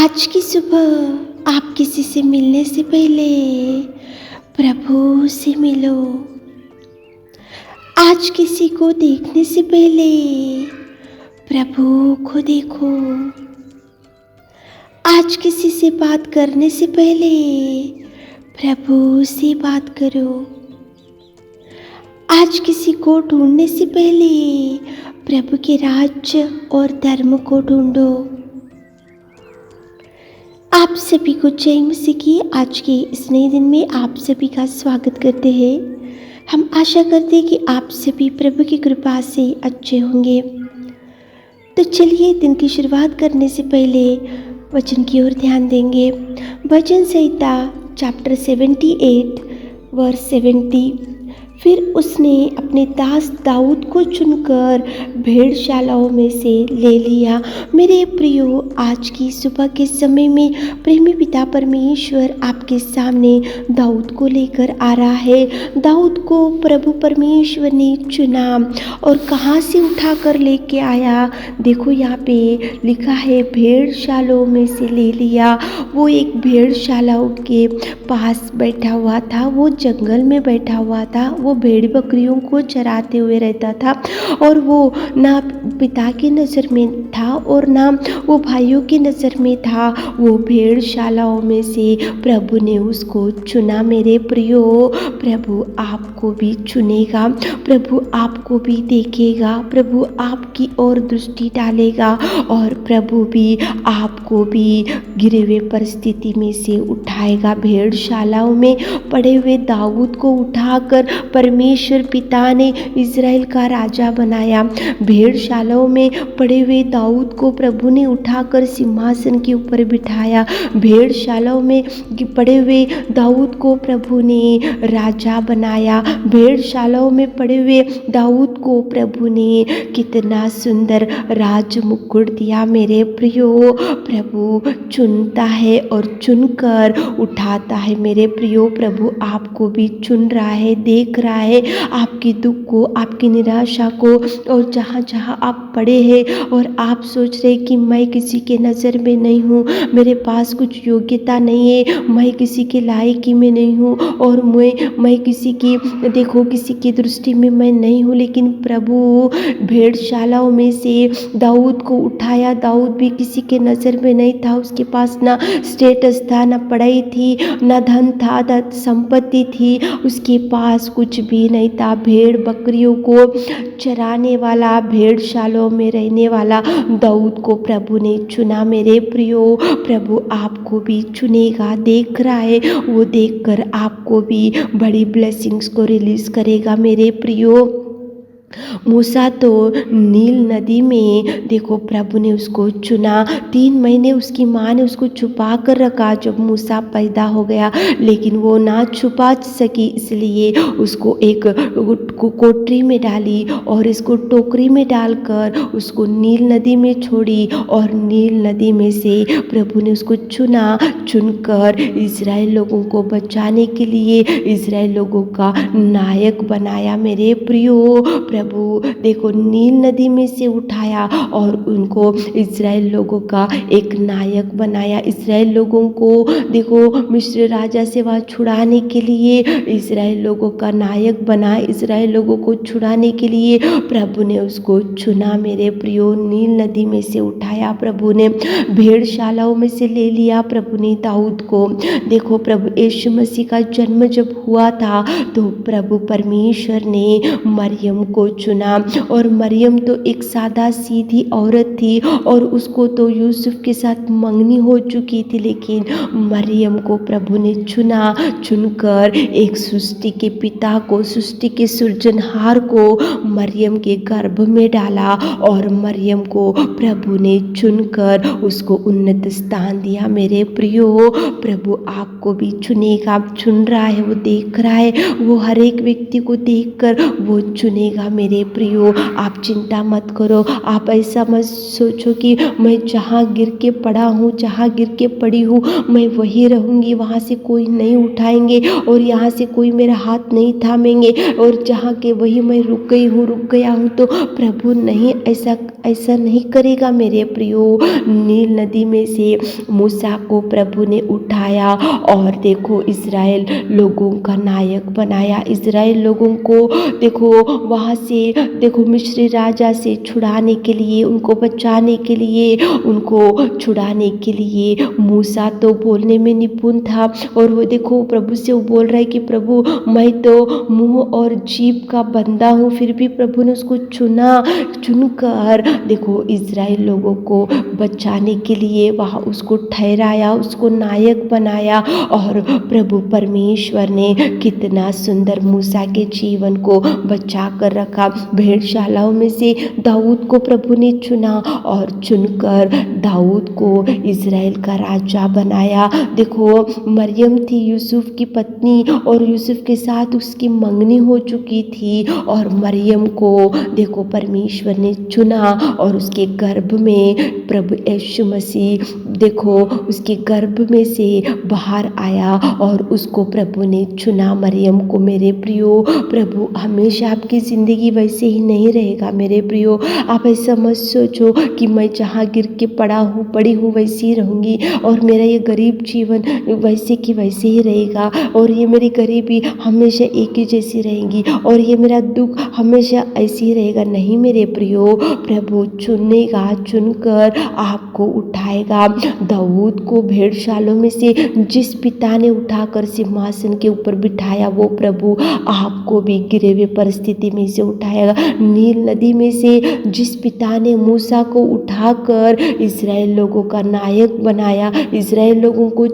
आज की सुबह आप किसी से मिलने से पहले प्रभु से मिलो। आज किसी को देखने से पहले प्रभु को देखो। आज किसी से बात करने से पहले प्रभु से बात करो। आज किसी को ढूंढने से पहले प्रभु के राज्य और धर्म को ढूंढो। आप सभी को जय मसीह की आज के इस नए दिन में आप सभी का स्वागत करते हैं। हम आशा करते हैं कि आप सभी प्रभु की कृपा से अच्छे होंगे। तो चलिए दिन की शुरुआत करने से पहले वचन की ओर ध्यान देंगे। भजन संहिता चैप्टर 78 वर्स 70। फिर उसने अपने दास दाऊद को चुनकर भेड़शालाओं में से ले लिया। मेरे प्रियो, आज की सुबह के समय में प्रेमी पिता परमेश्वर आपके सामने दाऊद को लेकर आ रहा है। दाऊद को प्रभु परमेश्वर ने चुना और कहाँ से उठा कर लेके आया। देखो यहाँ पे लिखा है भेड़शालाओं में से ले लिया। वो एक भेड़शालाओं के पास बैठा हुआ था, वो जंगल में बैठा हुआ था, वो भेड़ बकरियों को चराते हुए रहता था और वो ना पिता की नज़र में था और ना वो भाइयों की नज़र में था। वो भेड़शालाओं में से प्रभु ने उसको चुना। मेरे प्रियो, प्रभु आपको भी चुनेगा, प्रभु आपको भी देखेगा, प्रभु आपकी ओर दृष्टि डालेगा और प्रभु भी आपको भी गिरे हुए परिस्थिति में से उठाएगा। भेड़शालाओं में पड़े हुए दाऊद को उठाकर परमेश्वर पिता ने इज़राइल का राजा बनाया। भेड़शालाओं में पड़े हुए दाऊद को प्रभु ने उठाकर सिंहासन के ऊपर बिठाया। भेड़शालाओं में पड़े हुए दाऊद को प्रभु ने राजा बनाया। भेड़शालाओं में पड़े हुए दाऊद को प्रभु ने कितना सुंदर राज मुकुट दिया। मेरे प्रियो, प्रभु चुनता है और चुनकर उठाता है। मेरे प्रियो, प्रभु आपको भी चुन रहा है, देख रहा है आपकी दुख को, आपकी निराशा को, और जहाँ जहाँ आप पड़े हैं और आप सोच रहे कि मैं किसी के नज़र में नहीं हूँ, मेरे पास कुछ योग्यता नहीं है, मैं किसी के लायकी में नहीं हूँ और मैं किसी की किसी की दृष्टि में मैं नहीं हूँ, लेकिन प्रभु भेड़शालाओं में से दाऊद को उठाया। दाऊद भी किसी के नज़र में नहीं था, उसके पास ना स्टेटस था, ना पढ़ाई थी, ना धन था, ना संपत्ति थी, उसके पास कुछ भी नहीं था। भेड़ बकरियों को चराने वाला, भेड़शालाओं में रहने वाला दाऊद को प्रभु ने चुना। मेरे प्रियो, प्रभु आपको भी चुनेगा, देख रहा है, वो देखकर आपको भी बड़ी ब्लेसिंग्स को रिलीज करेगा। मेरे प्रियो, मूसा तो नील नदी में प्रभु ने उसको चुना। 3 महीने उसकी माँ ने उसको छुपा कर रखा जब मूसा पैदा हो गया, लेकिन वो ना छुपा सकी, इसलिए उसको एक कोठरी में डाली और इसको टोकरी में डालकर उसको नील नदी में छोड़ी और नील नदी में से प्रभु ने उसको चुनकर इज़राइल लोगों को बचाने के लिए इज़राइल लोगों का नायक बनाया। मेरे प्रियो, प्रभु नील नदी में से उठाया और उनको इज़राइल लोगों का एक नायक बनाया। इज़राइल लोगों को मिस्र राजा से वहाँ छुड़ाने के लिए इज़राइल लोगों का नायक बना। इज़राइल लोगों को छुड़ाने के लिए प्रभु ने उसको चुना। मेरे प्रियो, नील नदी में से उठाया प्रभु ने, भेड़शालाओं में से ले लिया प्रभु ने दाऊद को। प्रभु यीशु मसीह का जन्म जब हुआ था तो प्रभु परमेश्वर ने मरियम को चुना और मरियम तो एक सादा सीधी औरत थी और उसको तो यूसुफ के साथ मंगनी हो चुकी थी, लेकिन मरियम को प्रभु ने चुनकर एक सृष्टि के पिता को, सृष्टि के सृजनहार को मरियम के गर्भ में डाला और मरियम को प्रभु ने चुनकर उसको उन्नत स्थान दिया। मेरे प्रियो, प्रभु आपको भी चुनेगा, चुन रहा है, वो देख रहा है, वो हर एक व्यक्ति को देखकर वो चुनेगा। मेरे प्रियो, आप चिंता मत करो। आप ऐसा मत सोचो कि मैं जहाँ गिर के पड़ा हूँ, जहाँ गिर के पड़ी हूँ, मैं वहीं रहूँगी, वहाँ से कोई नहीं उठाएंगे और यहाँ से कोई मेरा हाथ नहीं थामेंगे, और जहाँ के वहीं मैं रुक गया हूँ, तो प्रभु नहीं, ऐसा नहीं करेगा मेरे प्रियो। नील नदी में से मूसा को प्रभु ने उठाया और देखो इज़राइल लोगों का नायक बनाया। इज़राइल लोगों को देखो वहाँ से देखो मिस्री राजा से छुड़ाने के लिए, उनको बचाने के लिए, उनको छुड़ाने के लिए मूसा तो बोलने में निपुण था, और वो देखो प्रभु से वो बोल रहा है कि प्रभु मैं तो मुंह और जीभ का बंदा हूँ, फिर भी प्रभु ने उसको चुनकर देखो इज़राइल लोगों को बचाने के लिए वहाँ उसको ठहराया, उसको नायक बनाया। और प्रभु परमेश्वर ने कितना सुंदर मूसा के जीवन को बचा कर रखा। भेड़शालाओं में से दाऊद को प्रभु ने चुना और चुनकर दाऊद को इज़राइल का राजा बनाया। देखो मरियम थी यूसुफ की पत्नी, और यूसुफ के साथ उसकी मंगनी हो चुकी थी, और मरियम को देखो परमेश्वर ने चुना और उसके गर्भ में प्रभु यीशु मसीह देखो उसके गर्भ में से बाहर आया और उसको प्रभु ने चुना मरियम को। मेरे प्रियो, प्रभु हमेशा आपकी ज़िंदगी वैसे ही नहीं रहेगा मेरे प्रियो। आप ऐसा मत सोचो कि मैं जहाँ गिर के पड़ी हूँ वैसे ही रहूँगी, और मेरा ये गरीब जीवन वैसे कि वैसे ही रहेगा, और ये मेरी गरीबी हमेशा एक ही जैसी रहेगी, और ये मेरा दुख हमेशा ऐसे ही रहेगा। नहीं मेरे प्रियो, प्रभु चुनकर आपको उठाएगा। दाऊद को भेड़शालों में से जिस पिता ने उठाकर सिंहासन के ऊपर बिठाया, वो प्रभु आपको भी गिरे हुए परिस्थिति में से उठाएगा। नील नदी में से जिस पिता ने मूसा को उठाकर इज़राइल लोगों का नायक बनाया, इज़राइल लोगों को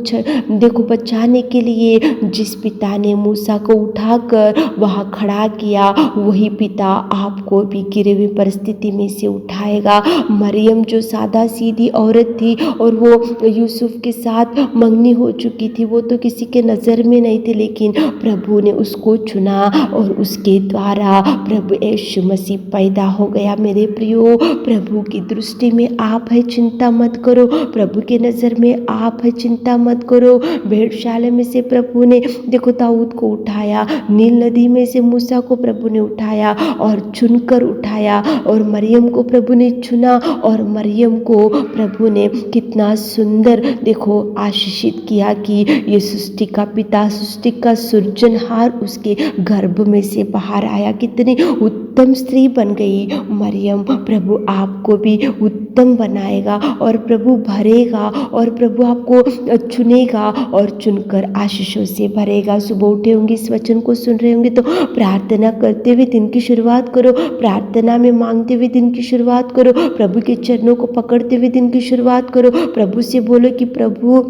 देखो बचाने के लिए जिस पिता ने मूसा को उठाकर वहाँ खड़ा किया, वही पिता आपको भी गिरे हुए परिस्थिति में से उठाएगा। मरियम जो सादा सीधी औरत थी और वो यूसुफ के साथ मंगनी हो चुकी थी, वो तो किसी के नज़र में नहीं थी, लेकिन प्रभु ने उसको चुना और उसके द्वारा प्रभु यीशु मसीह पैदा हो गया। मेरे प्रियो, प्रभु की दृष्टि में आप है, चिंता मत करो। प्रभु के नज़र में आप है, चिंता मत करो। भेड़शाला में से प्रभु ने देखो दाऊद को उठाया, नील नदी में से मूसा को प्रभु ने उठाया और चुनकर उठाया, और मरियम को प्रभु ने चुना, और मरियम को प्रभु ने कितना सुंदर देखो आशीषित किया कि ये सृष्टि का पिता, सृष्टि का सृजनहार उसके गर्भ में से बाहर आया। कितनी उत्तम स्त्री बन गई मरियम। प्रभु आपको भी उत्तम बनाएगा, और प्रभु भरेगा, और प्रभु आपको चुनेगा और चुनकर आशीषों से भरेगा। सुबह उठे होंगे, इस वचन को सुन रहे होंगे, तो प्रार्थना करते हुए दिन की शुरुआत करो, प्रार्थना में मांगते हुए दिन की शुरुआत करो, प्रभु के चरणों को पकड़ते हुए दिन की शुरुआत करो। प्रभु से बोलो कि प्रभु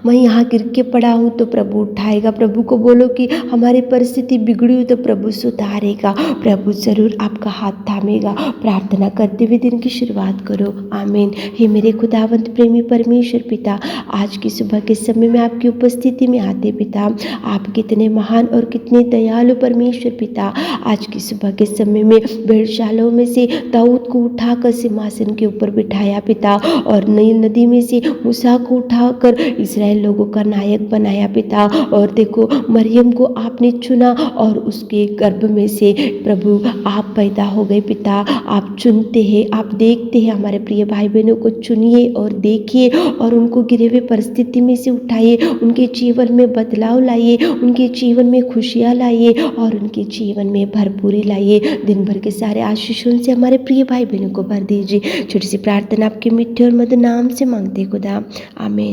मैं यहाँ गिर के पड़ा हूँ, तो प्रभु उठाएगा। प्रभु को बोलो कि हमारी परिस्थिति बिगड़ी हुई, तो प्रभु सुधारेगा। प्रभु ज़रूर आपका हाथ थामेगा। प्रार्थना करते हुए दिन की शुरुआत करो। आमीन। हे मेरे खुदावंत प्रेमी परमेश्वर पिता, आज की सुबह के समय में आपकी उपस्थिति में आते पिता, आप कितने महान और कितने दयालु परमेश्वर पिता। आज की सुबह के समय में भेड़शालाओं में से दाऊद को उठाकर सिंहासन के ऊपर बिठाया पिता, और नील नदी में से मूसा को उठाकर इज़राइल लोगों का नायक बनाया पिता। और देखो मरियम को आपने चुना और उसके गर्भ में से प्रभु आप पैदा हो गए पिता। आप चुनते हैं, आप देखते हैं। हमारे प्रिय भाई बहनों को चुनिए और देखिए, और उनको गिरे हुए परिस्थिति में से उठाइए, उनके जीवन में बदलाव लाइए, उनके जीवन में खुशियाँ लाइए, और उनके जीवन में भरपूरी लाइए। दिन भर के सारे आशीषों से हमारे प्रिय भाई बहनों को भर दीजिए। छोटी सी प्रार्थना आपके मिठे और मधुर नाम से मांगते खुदा, आमीन।